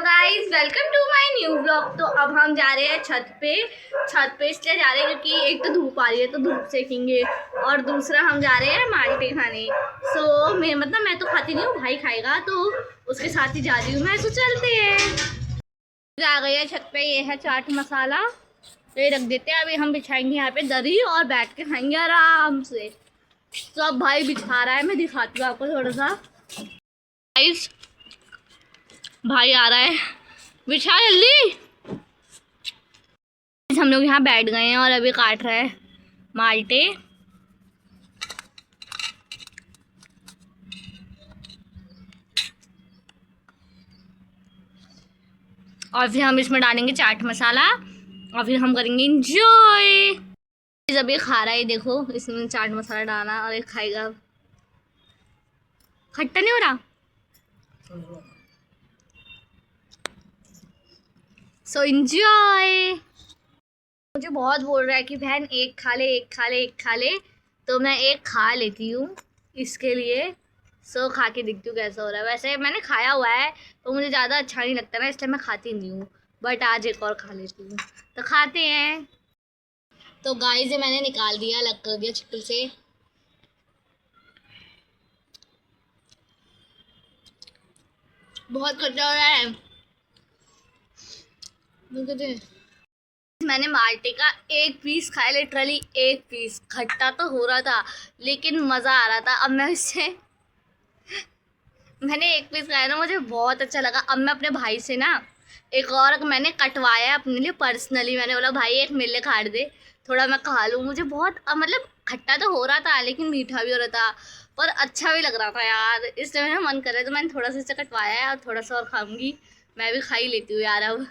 Guys, welcome to my new blog. तो अब हम जा रहे हैं छत पे इसलिए जा रहे हैं क्योंकि एक तो धूप आ रही है तो धूप सेकेंगे, और दूसरा हम जा रहे हैं माल्टे खाने। मैं तो खाती नहीं हूँ, भाई खाएगा तो उसके साथ ही जा रही हूँ मैं। तो चलते हैं। आ गए हैं छत पे, ये है चाट मसाला, तो ये रख देते हैं। अभी हम बिछाएंगे यहाँ पे दरी और बैठ के खाएंगे आराम से। तो अब भाई बिछा रहा है, मैं दिखाती हूँ आपको थोड़ा सा। गाइस, भाई आ रहा है, बिछा जल्दी। हम लोग यहाँ बैठ गए हैं और अभी काट रहा है माल्टे। और फिर हम इसमें डालेंगे चाट मसाला और फिर हम करेंगे इंजॉय। अभी खा रहा है, देखो इसमें चाट मसाला डाला और ये खाएगा। खट्टा नहीं हो रहा? सो इंजॉय। मुझे बहुत बोल रहा है कि बहन एक खा ले, एक खा ले, एक खा ले, तो मैं एक खा लेती हूँ इसके लिए। खा के देखती हूँ कैसा हो रहा है। वैसे मैंने खाया हुआ है तो मुझे ज़्यादा अच्छा नहीं लगता ना, इसलिए मैं खाती नहीं हूँ, बट आज एक और खा लेती हूँ। तो खाते हैं। तो गाइस, ये मैंने निकाल दिया, अलग कर दिया चिकन से। बहुत खट्टा हो रहा है। मैंने माल्टे का एक पीस खाया, लिटरली एक पीस। खट्टा तो हो रहा था लेकिन मज़ा आ रहा था। अब मैंने एक पीस खाया ना, मुझे बहुत अच्छा लगा। अब मैं अपने भाई से ना एक और मैंने कटवाया अपने लिए पर्सनली। मैंने बोला भाई एक मेरे लिए काट दे, थोड़ा मैं खा लूँ। मुझे बहुत मतलब खट्टा तो हो रहा था लेकिन मीठा भी हो रहा था, पर अच्छा भी लग रहा था यार, इसलिए मेरा मन कर रहा है। तो मैंने थोड़ा सा इसे कटवाया है और थोड़ा सा और खाऊंगी। मैं भी खा ही लेती हूँ यार। अब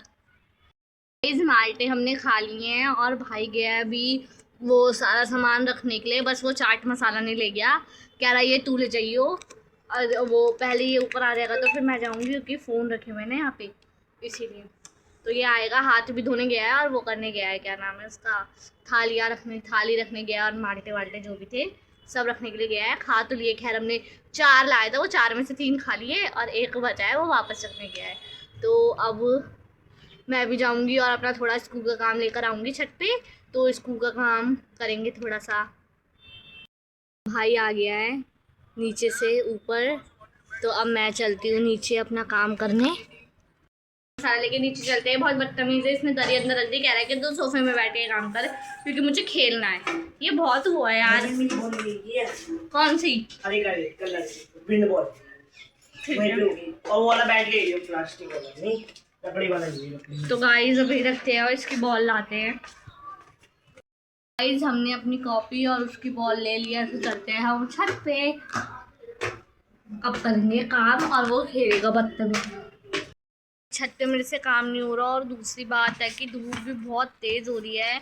इस माल्टे हमने खा लिए हैं और भाई गया है अभी वो सारा सामान रखने के लिए। बस वो चाट मसाला नहीं ले गया, कह रहा ये तू ले जाइयो। और वो पहले ये ऊपर आ जाएगा तो फिर मैं जाऊंगी, क्योंकि फ़ोन रखे हुए ना यहाँ पे, इसीलिए। तो ये आएगा, हाथ भी धोने गया है और वो करने गया है, क्या नाम है उसका, थाली रखने गया और माल्टे वाल्टे जो भी थे सब रखने के लिए गया है। खा तो लिए, खैर हमने 4 लाए थे, वो 4 में से 3 खा लिए और एक बचा है, वो वापस रखने गया है। तो अब मैं भी जाऊंगी और अपना थोड़ा स्कूल का काम लेकर आऊँगी छत पे, तो स्कूल का काम करेंगे थोड़ा सा। भाई आ गया है नीचे से ऊपर, तो अब मैं चलती हूँ नीचे अपना काम करने। सारा लेके नीचे चलते हैं। बहुत बदतमीज़ है, इसने दरी अंदर रख दी, कह रहा है कि तू सोफे में बैठ के काम कर क्योंकि मुझे खेलना है। ये बहुत हुआ है यार। कौन सी? और वो वाला बैठ गई प्लास्टिक वाला, नहीं लकड़ी वाला। तो गाइस अभी रखते हैं और इसकी बॉल लाते हैं। गाइस, हमने अपनी कॉपी और उसकी बॉल ले लिया, तो चलते हैं हम छत पे। अब करेंगे काम और वो खेलेगा बदतमीज। छत पे मेरे से काम नहीं हो रहा, और दूसरी बात है कि धूप भी बहुत तेज़ हो रही है,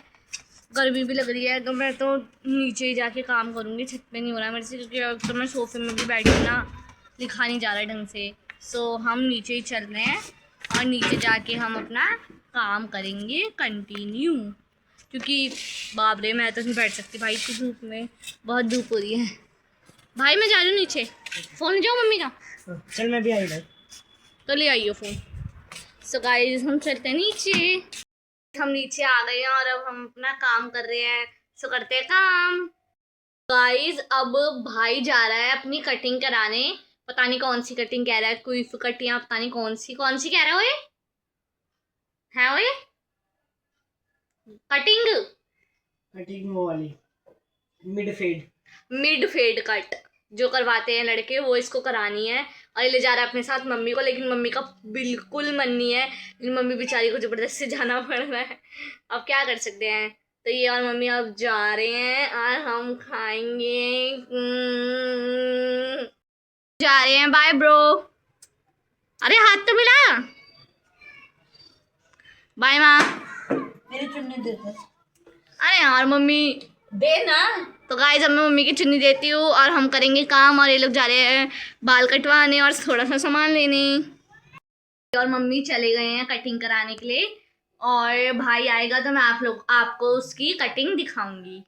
गर्मी भी लग रही है। तो मैं तो नीचे ही जाके काम करूँगी, छत पे नहीं हो रहा है मेरे से, क्योंकि अब तो मैं सोफे में भी बैठी हूँ ना, लिखा नहीं जा रहा है ढंग से। हम नीचे ही चल रहे हैं और नीचे जाके हम अपना काम करेंगे कंटिन्यू, क्योंकि बाप रे मैं तो नहीं बैठ सकती भाई इतनी धूप में, बहुत धूप हो रही है। भाई मैं जा रही हूँ नीचे, फ़ोन ले जाओ मम्मी का। चल मैं भी आई भाई, तो ले आइयो फ़ोन। सो गाइस, हम चलते हैं नीचे। हम नीचे आ गए हैं और अब हम अपना काम कर रहे हैं। करते हैं काम। गाइस, अब भाई जा रहा है अपनी कटिंग कराने। पता नहीं कौन सी कटिंग कह रहा है, कोई कटिंग पता नहीं कौन सी कह रहा है वो ये कटिंग वो वाली मिड फेड कट जो करवाते हैं लड़के, वो इसको करानी है। और ले जा रहा है अपने साथ मम्मी को, लेकिन मम्मी का बिल्कुल मन नहीं है, लेकिन मम्मी बेचारी को जबरदस्ती से जाना पड़ रहा है। अब क्या कर सकते हैं। तो ये और मम्मी अब जा रहे हैं और हम खाएंगे। जा रहे हैं, बाय ब्रो। अरे हाथ तो मिला, बाय माँ। मेरी चुन्नी दे दे। अरे यार मम्मी दे ना। तो गाइस, अब मैं मम्मी की चुन्नी देती हूँ और हम करेंगे काम। और ये लोग जा रहे हैं बाल कटवाने और थोड़ा सा सामान लेने, और मम्मी चले गए हैं कटिंग कराने के लिए। और भाई आएगा तो मैं आपको उसकी कटिंग दिखाऊंगी।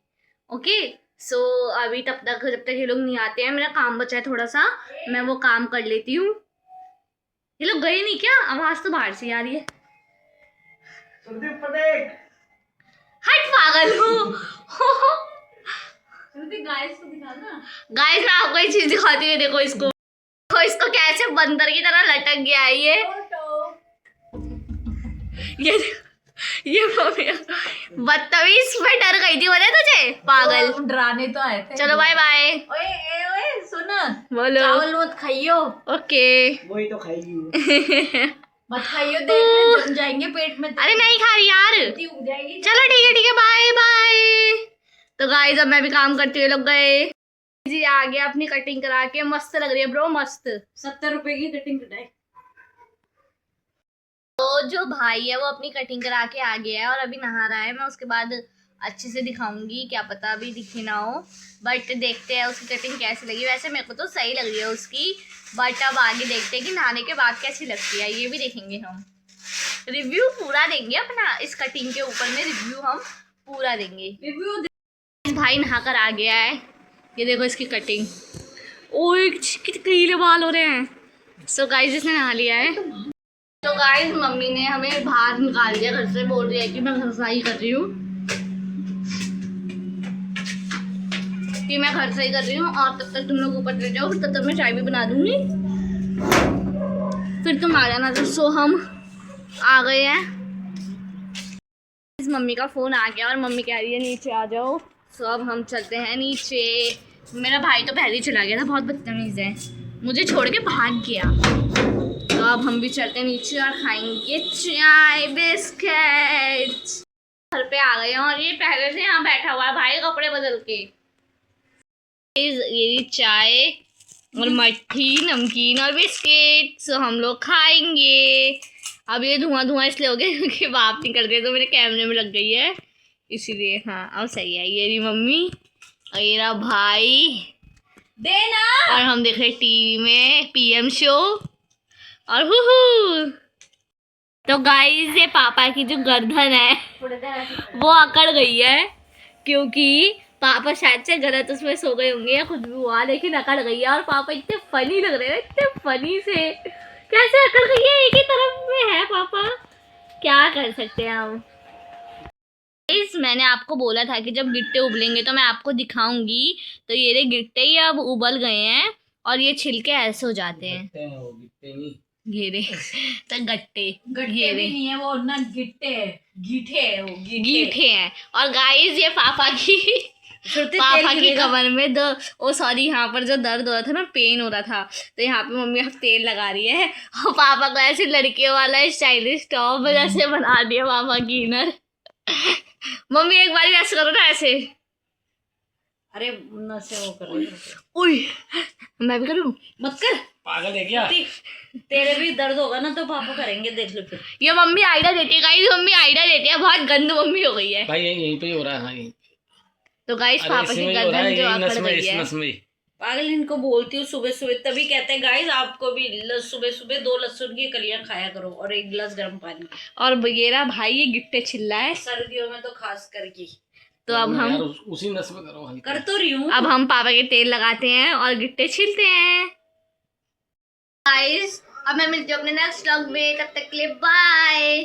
ओके। अभी जब तक ये लोग नहीं आते हैं, मेरा काम बचा है थोड़ा सा, मैं वो काम कर लेती हूँ। ये लोग गए नहीं क्या? आवाज तो बाहर से आ रही है। हट पागल हूँ। गाइस मैं आपको एक चीज दिखाती हूँ, देखो इसको कैसे बंदर की तरह लटक गया है ये बदतमीज में डर गई थी बोले तुझे पागल। डराने तो आए थे। चलो बाय बाय। ओए सुन, बोलो। चावल मत खाइयो। ओके वही तो खाएगी। मत खाइयो, देख ले जम जाएंगे पेट में। अरे नहीं खा रही यार। उग जाएगी। चलो ठीक है बाय बाय। तो गाइस अब मैं भी काम करती हुई लोग गए जी, आ गया अपनी कटिंग करा के, मस्त लग रही है ब्रो, मस्त। 70 रुपए की कटिंग कटाई। तो जो भाई है वो अपनी कटिंग करा के आ गया है और अभी नहा रहा है। मैं उसके बाद अच्छे से दिखाऊंगी, क्या पता अभी दिखे ना हो, बट देखते हैं उसकी कटिंग कैसी लगी। वैसे मेरे को तो सही लग रही है उसकी, बट अब आगे देखते हैं कि नहाने के बाद कैसी लगती है, ये भी देखेंगे। हम रिव्यू पूरा देंगे अपना, इस कटिंग के ऊपर में रिव्यू हम पूरा देंगे। रिव्यू भाई नहा कर आ गया है, ये देखो इसकी कटिंग। ओए कितने बाल हो रहे हैं। सो गाइस इसने नहा लिया है। तो गाइस मम्मी ने हमें बाहर निकाल दिया घर से, बोल रही है कि मैं घर सफाई कर रही हूँ, और तब तक तुम लोग ऊपर चले जाओ, तब तक मैं चाय भी बना दूंगी, फिर तुम आ जाना। तो सो हम आ गए हैं। इस मम्मी का फोन आ गया और मम्मी कह रही है नीचे आ जाओ। सो अब हम चलते हैं नीचे। मेरा भाई तो पहले ही चला गया था, बहुत बदतमीज है, मुझे छोड़ के भाग गया। तो अब हम भी चलते हैं नीचे और खाएंगे चाय बिस्किट। घर पे आ गए हैं और ये पहले से यहाँ बैठा हुआ है भाई कपड़े बदल के। ये चाय और मट्ठी, नमकीन और बिस्किट सो हम लोग खाएंगे। अब ये धुआं इसलिए हो गया क्योंकि बाप निकल गई तो मेरे कैमरे में लग गई है, इसीलिए। हाँ अब सही है। ये रही मम्मी और ये रहा भाई देना, और हम देख रहे टीवी में पीएम शो और हु। तो गाइस ये पापा की जो गर्दन है वो अकड़ गई है, क्योंकि पापा शायद से गलत उसमें सो गए होंगे या कुछ भी हुआ, लेकिन अकड़ गई है। और पापा इतने फनी लग रहे हैं, इतने फनी से। कैसे अकड़ गई है, एक ही तरफ में है पापा, क्या कर सकते हैं हम। मैंने आपको बोला था कि जब गिट्टे उबलेंगे तो मैं आपको दिखाऊंगी। तो ये रे गिट्टे ही अब उबल गए हैं और ये छिलके ऐसे हो जाते हैं। घेरे तो गट्टे गट्टे भी नहीं है वो ना, गिट्टे है, गीठे है वो, गीठे हैं। और गाइस ये पापा की कमर में सॉरी यहाँ पर जो दर्द हो रहा था ना, पेन हो रहा था, तो यहाँ पे मम्मी अब तेल लगा रही है और पापा को ऐसे लड़कियों वाला स्टाइलिश टॉप जैसे बना दिया पापा की इनर। मम्मी एक बार ऐसे करो ना, ऐसे। अरे नशे वो कर। उई मैं भी करूँ? मत कर, पागल है क्या? तेरे भी दर्द होगा ना तो पापा करेंगे, देख लो फिर। ये मम्मी आइडिया देती है गाइस, मम्मी आइडिया देती है, बहुत गंद मम्मी हो गई है भाई यहीं पे हो रहा है। हाँ तो गाइस पापा की गर्दन जो अकड़ गई है। पागल, इनको बोलती हूँ सुबह सुबह, तभी कहते हैं गाइस आपको भी सुबह सुबह 2 लहसुन की कलियां खाया करो और 1 गिलास गर्म पानी। और बगेरा भाई ये गिट्टे चिल्ला है सर्दियों में तो खास करके। तो अब हम उसी नस में करो, कर तो रही हूँ। अब हम पापा के तेल लगाते हैं और गिट्टे छिलते हैं। गाइस अब मैं मिलती हूँ अपने नेक्स्ट व्लॉग में, तब तक के लिए बाय।